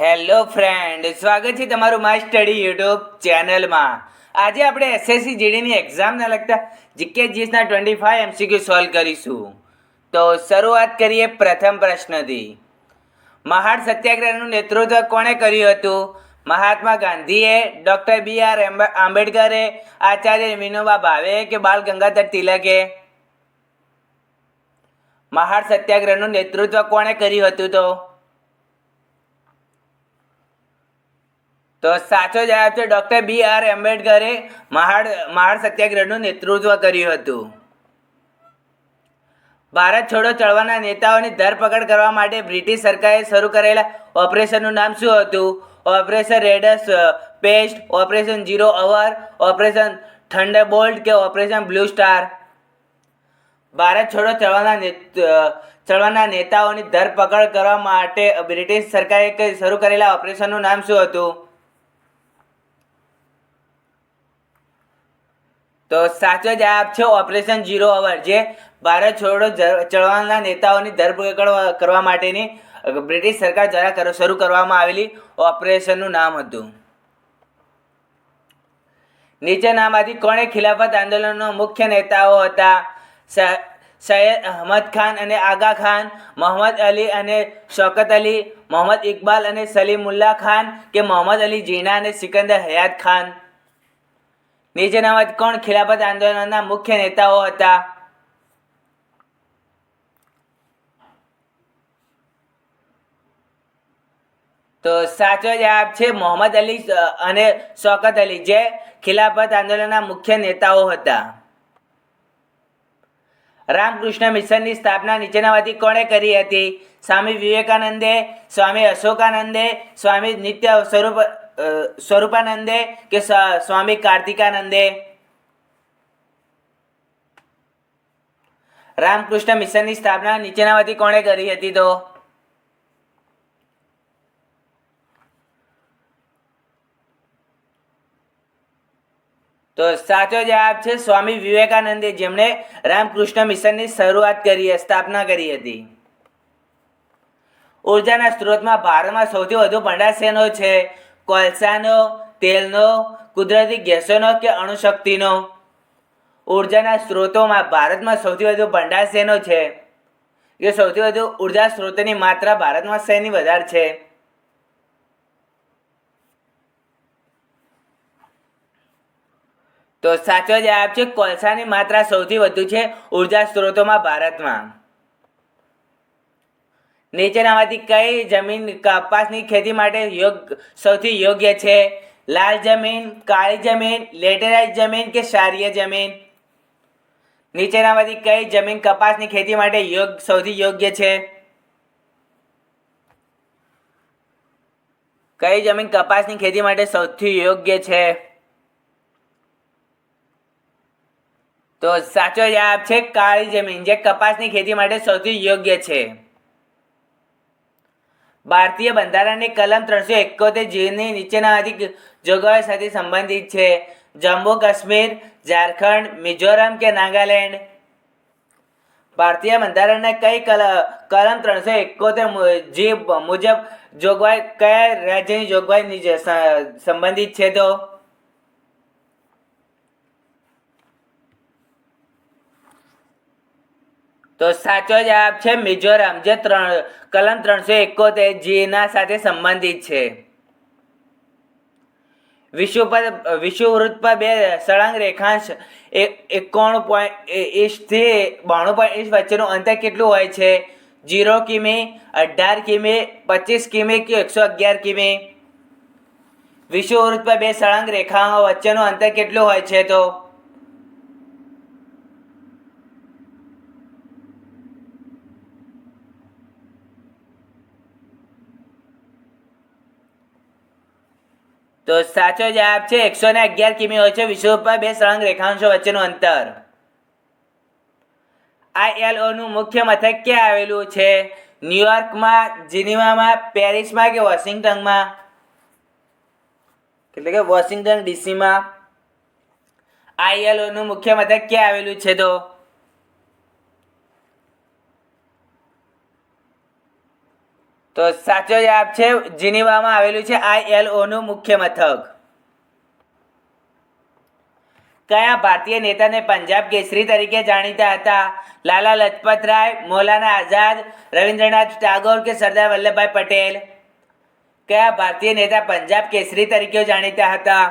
Hello friend, સ્વાગત છે તમારું માય સ્ટડી યુટ્યુબ ચેનલમાં. આજે આપણે એસએસસી જીડીની એક્ઝામને લગતા જીકે જીએસના 25 MCQ સોલ્વ કરીશું. તો શરૂઆત કરીએ પ્રથમ પ્રશ્નથી. મહાન સત્યાગ્રહનું નેતૃત્વ કોણે કર્યું હતું? મહાત્મા ગાંધીએ, ડૉક્ટર BR આંબેડકરે, આચાર્ય વિનોબા ભાવે કે બાલ ગંગાધર તિલકે? મહાન સત્યાગ્રહનું નેતૃત્વ કોણે કર્યું હતું? તો સાચો જવાબ છે ડૉક્ટર BR આંબેડકરે મહાન સત્યાગ્રહનું નેતૃત્વ કર્યું હતું. ભારત છોડો ચળવળના નેતાઓની ધરપકડ કરવા માટે બ્રિટિશ સરકારે શરૂ કરેલા ઓપરેશનનું નામ શું હતું? Operation red paste, operation zero hour, operation thunderbolt કે ઓપરેશન બ્લુ સ્ટાર? ભારત છોડો ચળવળના નેતાઓની ધરપકડ કરવા માટે બ્રિટિશ સરકારે શરૂ કરેલા ઓપરેશનનું નામ શું હતું? તો સાચો જવાબ છે ઓપરેશન ઝીરો અવર, જે ભારત છોડો ચળવળના નેતાઓની ધરપકડ કરવા માટેની બ્રિટિશ સરકાર દ્વારા શરૂ કરવામાં આવેલી ઓપરેશનનું નામ હતું. નીચેનામાંથી કોણે ખિલાફત આંદોલનનો મુખ્ય નેતાઓ હતા? સૈયદ અહમદ ખાન અને આગા ખાન, મોહમ્મદ અલી અને શૌકત અલી, મોહમ્મદ ઇકબાલ અને સલીમુલ્લાહ ખાન કે મોહમ્મદ અલી જીના અને સિકંદર હયાત ખાન? નીચેનામાંથી કોણ ખિલાફત આંદોલનના મુખ્ય નેતાઓ હતા? તો સાચો જવાબ છે મોહમ્મદ અલી અને શૌકત અલી, જે ખિલાફત આંદોલનના મુખ્ય નેતાઓ હતા. રામકૃષ્ણ મિશનની સ્થાપના નીચેનામાંથી કોણે કરી હતી? સ્વામી વિવેકાનંદે, સ્વામી અશોકાનંદે, સ્વામી નિત્ય સ્વરૂપાનંદે કે સ્વામી કાર્તિકાનંદે? રામકૃષ્ણ મિશનની સ્થાપના નીચેનામાંથી કોણે કરી હતી? તો સાચો જવાબ છે સ્વામી વિવેકાનંદે, જેમણે રામકૃષ્ણ મિશનની સ્થાપના કરી હતી. ઉર્જાના સ્ત્રોતમાં ભારતમાં સૌથી વધુ ભંડાર શેનો છે? કોલસાનો, તેલનો, કુદરતી ગેસોનો કે અણુશક્તિનો? ઉર્જાના સ્ત્રોતોમાં ભારતમાં સૌથી વધુ ભંડાર શેનો છે? કે સૌથી વધુ ઉર્જા સ્ત્રોતોની માત્રા ભારતમાં શેની વધારે છે? તો સાચો જવાબ છે કોલસાની માત્રા સૌથી વધુ છે ઉર્જા સ્ત્રોતોમાં ભારતમાં. નીચેનામાંથી કઈ જમીન કપાસની ખેતી માટે સૌથી યોગ્ય છે? લાલ જમીન, કાળી જમીન, લેટેરાઇટ જમીન કે ક્ષારીય જમીન? નીચેનામાંથી કઈ જમીન કપાસની ખેતી માટે સૌથી યોગ્ય છે? કઈ જમીન કપાસની ખેતી માટે સૌથી યોગ્ય છે? તો સાચો જવાબ છે કાળી જમીન, જે કપાસની ખેતી માટે સૌથી યોગ્ય છે. ભારતીય બંધારણની કલમ 371 જેની નીચેનામાંથી જોગવાઈ સાથે સંબંધિત છે? જમ્મુ કાશ્મીર, ઝારખંડ, મિઝોરમ કે નાગાલેન્ડ? ભારતીય બંધારણના કઈ કલમ 371 મુજબ જોગવાઈ કયા રાજ્યની જોગવાઈ સંબંધિત છે? તો સાચો જવાબ છે મિઝોરમ, જે કલમ 371 જેના સાથે સંબંધિત છે. વિષુવવૃત્ત પર બે સળંગ રેખાંશ 91.1 થી 92.1 વચ્ચેનું અંતર કેટલું હોય છે? 0 કિમી, 18 કિમી, 25 કિમી કે 111 કિમી? વિષુવવૃત્ત પર બે સળંગ રેખાઓ વચ્ચેનું અંતર કેટલું હોય છે? તો સાચો જવાબ છે 111 કિમી હોય છે વિષુવવૃત્ત પર બે સળંગ રેખાંશો વચ્ચેનું અંતર. ILO નું મુખ્ય મથક ક્યાં આવેલું છે? ન્યુયોર્કમાં, જીનીવામાં, પેરિસમાં કે વોશિંગ્ટનમાં? એટલે કે વોશિંગ્ટન ડીસીમાં. ILO નું મુખ્ય મથક ક્યાં આવેલું છે? તો સાચો જવાબ છે જીનીવામાં આવેલું છે ILOનું મુખ્ય મથક. કયા ભારતીય નેતાને પંજાબ કેસરી તરીકે જાણીતા હતા? લાલા લજપત રાય, મૌલાના આઝાદ, રવિન્દ્રનાથ ટાગોર કે સરદાર વલ્લભભાઈ પટેલ? કયા ભારતીય નેતા પંજાબ કેસરી તરીકે જાણીતા હતા?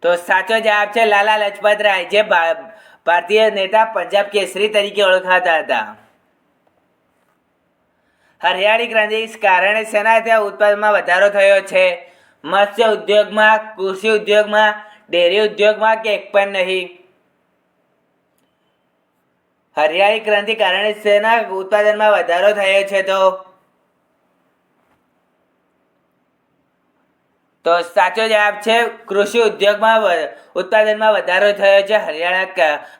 તો સાચો જવાબ છે લાલા લજપત રાય, જે ભારતીય નેતા પંજાબ કેસરી તરીકે ઓળખાતા હતા. હરિયાળી ક્રાંતિના કારણે શેના ત્યાં ઉત્પાદનમાં વધારો થયો છે? મત્સ્ય ઉદ્યોગમાં, કૃષિ ઉદ્યોગમાં, ડેરી ઉદ્યોગમાં કે એક પણ નહીં? હરિયાળી ક્રાંતિ કારણે શેના ઉત્પાદનમાં વધારો થયો છે? તો સાચો જવાબ છે કૃષિ ઉદ્યોગમાં ઉત્પાદનમાં વધારો થયો છે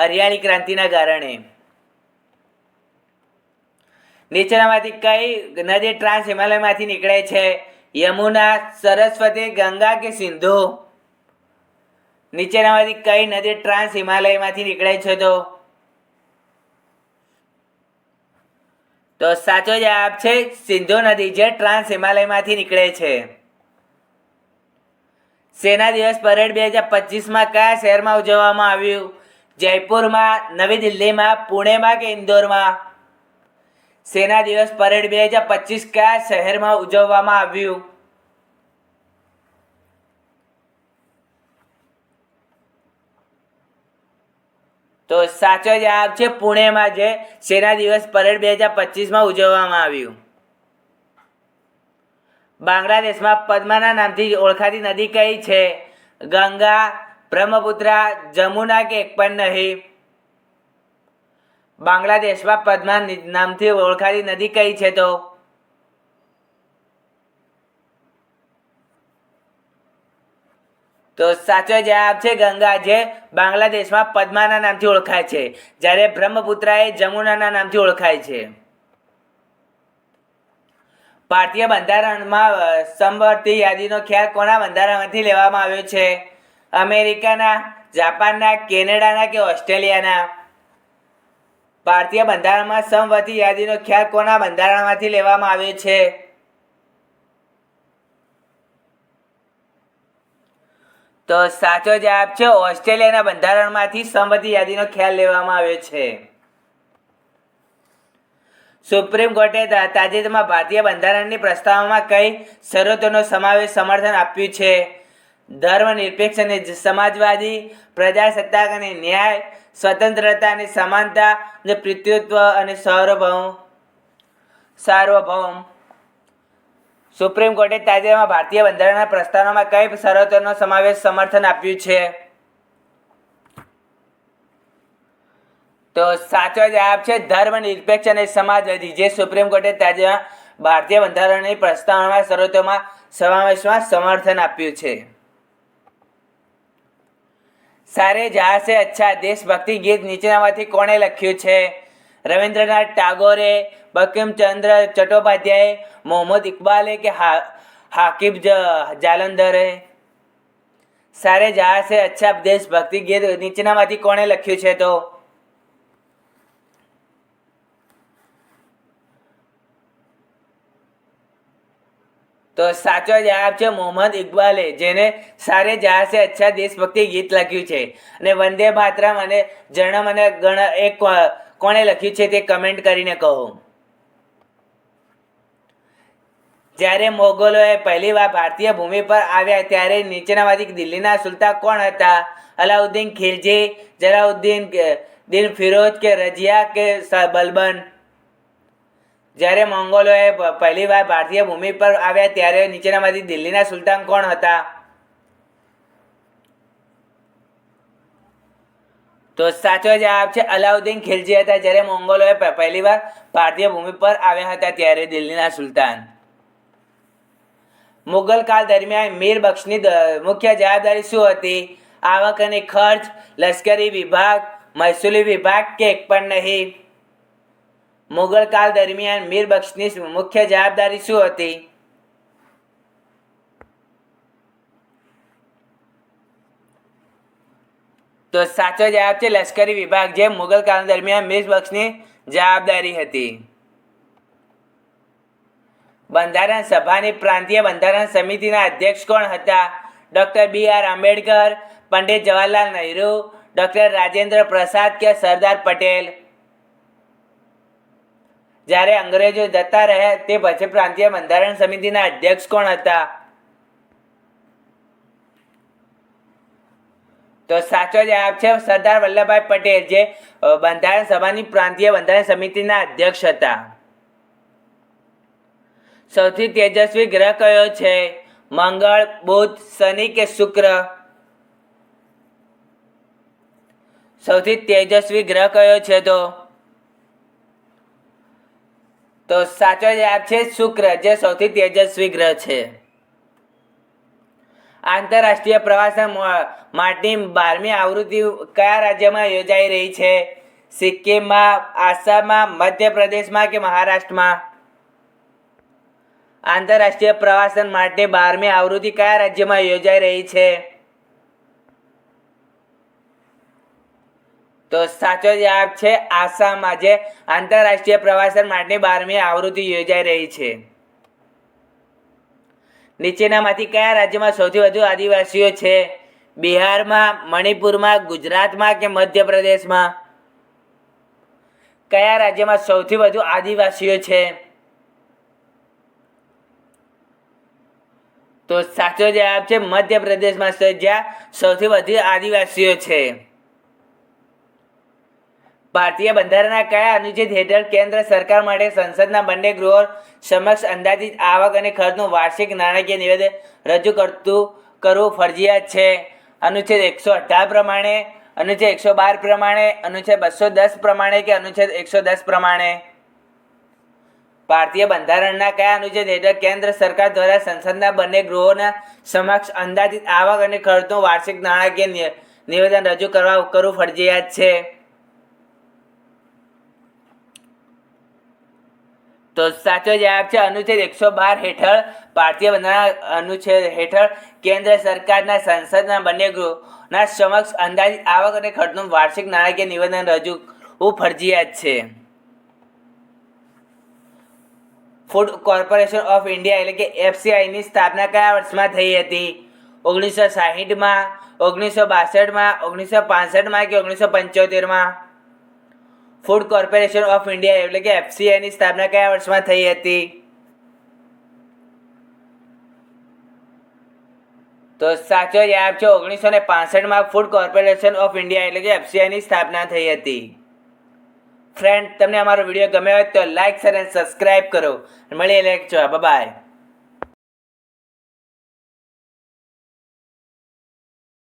હરિયાળી ક્રાંતિના કારણે. નીચેનામાંથી કઈ નદી ટ્રાન્સ હિમાલયમાંથી નીકળે છે? યમુના, સરસ્વતી, ગંગા કે સિંધુ? નીચેનામાંથી કઈ નદી ટ્રાન્સ હિમાલયમાંથી નીકળે છે? તો સાચો જવાબ છે સિંધુ નદી, જે ટ્રાન્સ હિમાલયમાંથી નીકળે છે. સેના દિવસ પરેડ 2025માં કયા શહેરમાં ઉજવવામાં આવ્યું? જયપુરમાં, નવી દિલ્હીમાં, પુણેમાં કે ઇન્દોરમાં? સેના દિવસ પરેડ 2025 કયા શહેરમાં ઉજવવામાં આવ્યું? તો સાચો જવાબ છે પુણેમાં, જે સેના દિવસ પરેડ 2025માં ઉજવવામાં આવ્યું. બાંગ્લાદેશમાં પદ્માના નામથી ઓળખાતી નદી કઈ છે? ગંગા, બ્રહ્મપુત્રા, જમુના કે એક પણ નહીં? બાંગ્લાદેશમાં પદ્મા નામથી ઓળખાતી નદી કઈ છે? તો સાચો જવાબ છે ગંગા, જે બાંગ્લાદેશમાં પદ્માના નામથી ઓળખાય છે, જ્યારે બ્રહ્મપુત્રા એ જમુનાના નામથી ઓળખાય છે. ભારતીય બંધારણમાં સમવર્તી યાદીનો ખ્યાલ કોના બંધારણમાંથી લેવામાં આવ્યો છે? અમેરિકાના, જાપાનના, કેનેડાના કે ઓસ્ટ્રેલિયાના? ભારતીય બંધારણમાં સમવર્તી યાદીનો ખ્યાલ કોના બંધારણમાંથી લેવામાં આવ્યો છે? તો સાચો જવાબ છે ઓસ્ટ્રેલિયાના બંધારણમાંથી સમવર્તી યાદીનો ખ્યાલ લેવામાં આવ્યો છે. સુપ્રીમ કોર્ટે તાજેતરમાં ભારતીય બંધારણની પ્રસ્તાવનામાં કઈ શરતોનો સમર્થન આપ્યું છે? ધર્મનિરપેક્ષ અને સમાજવાદી, પ્રજાસત્તાક અને ન્યાય, સ્વતંત્રતા અને સમાનતા, અને પિતૃત્વ અને સાર્વભૌમ. સુપ્રીમ કોર્ટે તાજેતરમાં ભારતીય બંધારણના પ્રસ્તાવનામાં કઈ શરતોનો સમર્થન આપ્યું છે? તો સાચો જવાબ છે ધર્મનિરપેક્ષ અને સમાજવાદી, જે સુપ્રીમ કોર્ટે તાજેતરમાં ભારતીય બંધારણની પ્રસ્તાવનામાં શરતોમાં સમાવેશમાં સમર્થન આપ્યું છે. સારે જહાં સે અચ્છા દેશભક્તિ ગીત નીચેનામાંથી કોણે લખ્યું છે? રવિન્દ્રનાથ ટાગોરે, બંકિમચંદ્ર ચટ્ટોપાધ્યાય, મોહમ્મદ ઇકબાલે કે હાકિબ જાલંધરે? સારે જહાં સે અચ્છા દેશભક્તિ ગીત નીચેનામાંથી કોણે લખ્યું છે? તો સાચો જવાબ છે મોહમ્મદ ઇકબાલે, જેને સારે જહાં સે અચ્છા દેશભક્તિ ગીત લખ્યું છે. અને વંદે માતરમ અને જન મને ગણ એક કોણે લખ્યું છે તે કમેન્ટ કરીને કહો. જ્યારે મોગલોએ પહેલીવાર ભારતીય ભૂમિ પર આવ્યા ત્યારે નીચેનામાંથી દિલ્હીના સુલતાન કોણ હતા? અલાઉદ્દીન ખિલજી, જલાઉદ્દીન ફિરોઝ કે રજિયા કે બલબન? જ્યારે મોંગોલોએ પહેલીવાર ભારતીય ભૂમિ પર આવ્યા ત્યારે નીચેનામાંથી દિલ્હીના સુલતાન કોણ હતા? તો સાચો જવાબ છે અલાઉદ્દીન ખિલજી હતા, જ્યારે મોંગોલોએ પહેલીવાર ભારતીય ભૂમિ પર આવ્યા હતા ત્યારે દિલ્હીના સુલતાન. મુગલ કાળ દરમિયાન મીર બખ્શની મુખ્ય જવાબદારી શું હતી? આવક અને ખર્ચ, લશ્કરી વિભાગ, મહેસૂલી વિભાગ કે એક પણ નહીં? મુગલ કાળ દરમિયાન મીર બખ્શની મુખ્ય જવાબદારી શું હતી? તો સાચો જવાબ છે લશ્કરી વિભાગ, જે મુગલ કાળ દરમિયાન મિર્ઝબક્ષની જવાબદારી હતી. બંધારણ સભાની પ્રાંતીય બંધારણ સમિતિના અધ્યક્ષ કોણ હતા? Doctor BR Ambedkar, Pandit Jawaharlal Nehru, doctor Rajendra Prasad કે સરદાર પટેલ? જ્યારે અંગ્રેજો જતા રહ્યા તે પછી પ્રાંતીય બંધારણ સમિતિના અધ્યક્ષ કોણ હતા? તો સાચો જવાબ છે સરદાર વલ્લભભાઈ પટેલ, જે બંધારણ સભાની પ્રાંતીય બંધારણ સમિતિના અધ્યક્ષ હતા. સૌથી તેજસ્વી ગ્રહ કયો છે? મંગળ, બુધ, શનિ કે શુક્ર? સૌથી તેજસ્વી ગ્રહ કયો છે? તો સાચો જવાબ છે શુક્ર, જે સૌથી તેજસ્વી ગ્રહ છે. આંતરરાષ્ટ્રીય પ્રવાસન માટેની 12મી આવૃત્તિ કયા રાજ્યમાં યોજાઈ રહી છે? સિક્કિમમાં, આસામમાં, મધ્યપ્રદેશમાં કે મહારાષ્ટ્રમાં? આંતરરાષ્ટ્રીય પ્રવાસન માટે 12મી આવૃત્તિ કયા રાજ્યમાં યોજાઈ રહી છે? તો સાચો જવાબ છે આસામમાં, જે આંતરરાષ્ટ્રીય પ્રવાસન માટે 12મી આવૃત્તિ યોજાઈ રહી છે. નીચેનામાંથી કયા રાજ્યમાં સૌથી વધુ આદિવાસીઓ છે? બિહારમાં, મણિપુરમાં, ગુજરાતમાં કે મધ્યપ્રદેશમાં? કયા રાજ્યમાં સૌથી વધુ આદિવાસીઓ છે? તો સાચો જવાબ છે મધ્યપ્રદેશમાં, જ્યાં સૌથી વધુ આદિવાસીઓ છે. ભારતીય બંધારણના કયા અનુચ્છેદ હેઠળ કેન્દ્ર સરકાર માટે સંસદના બંને ગૃહો સમક્ષ અંદાજિત આવક અને ખર્ચનું વાર્ષિક નાણાકીય નિવેદન રજૂ કરવું ફરજિયાત છે? અનુચ્છેદ 118 પ્રમાણે, અનુચ્છેદ 112 પ્રમાણે, અનુચ્છેદ 210 પ્રમાણે કે અનુચ્છેદ 110 પ્રમાણે? ભારતીય બંધારણના કયા અનુચ્છેદ હેઠળ કેન્દ્ર સરકાર દ્વારા સંસદના બંને ગૃહોના સમક્ષ અંદાજિત આવક અને ખર્ચનું વાર્ષિક નાણાકીય નિવેદન રજૂ કરવું ફરજિયાત છે? તો સાચો જવાબ છે અનુચ્છેદ 112 હેઠળ. ભારતીય બંધારણ અનુચ્છેદ હેઠળ કેન્દ્ર સરકારના સંસદના બંને ગૃહોના સમક્ષ અંદાજિત આવક અને ખર્ચનું વાર્ષિક નાણાકીય નિવેદન રજૂ કરવું ફરજિયાત છે. ફૂડ કોર્પોરેશન ઓફ ઇન્ડિયા એટલે કે FCIની સ્થાપના કયા વર્ષમાં થઈ હતી? 1960માં, 1962માં, 1965માં કે 1975માં? ફૂડ કોર્પોરેશન ઓફ ઇન્ડિયા એટલે કે FCIની સ્થાપના કયા વર્ષમાં થઈ હતી? તો સાચો જવાબ છે 1965માં ફૂડ કોર્પોરેશન ઓફ ઇન્ડિયા એટલે કે FCIની સ્થાપના થઈ હતી. ફ્રેન્ડ, તમને અમારો વિડીયો ગમ્યો હોય તો લાઈક, શેર અને સબસ્ક્રાઈબ કરો. મળીએ નેક્સ્ટ. બાય.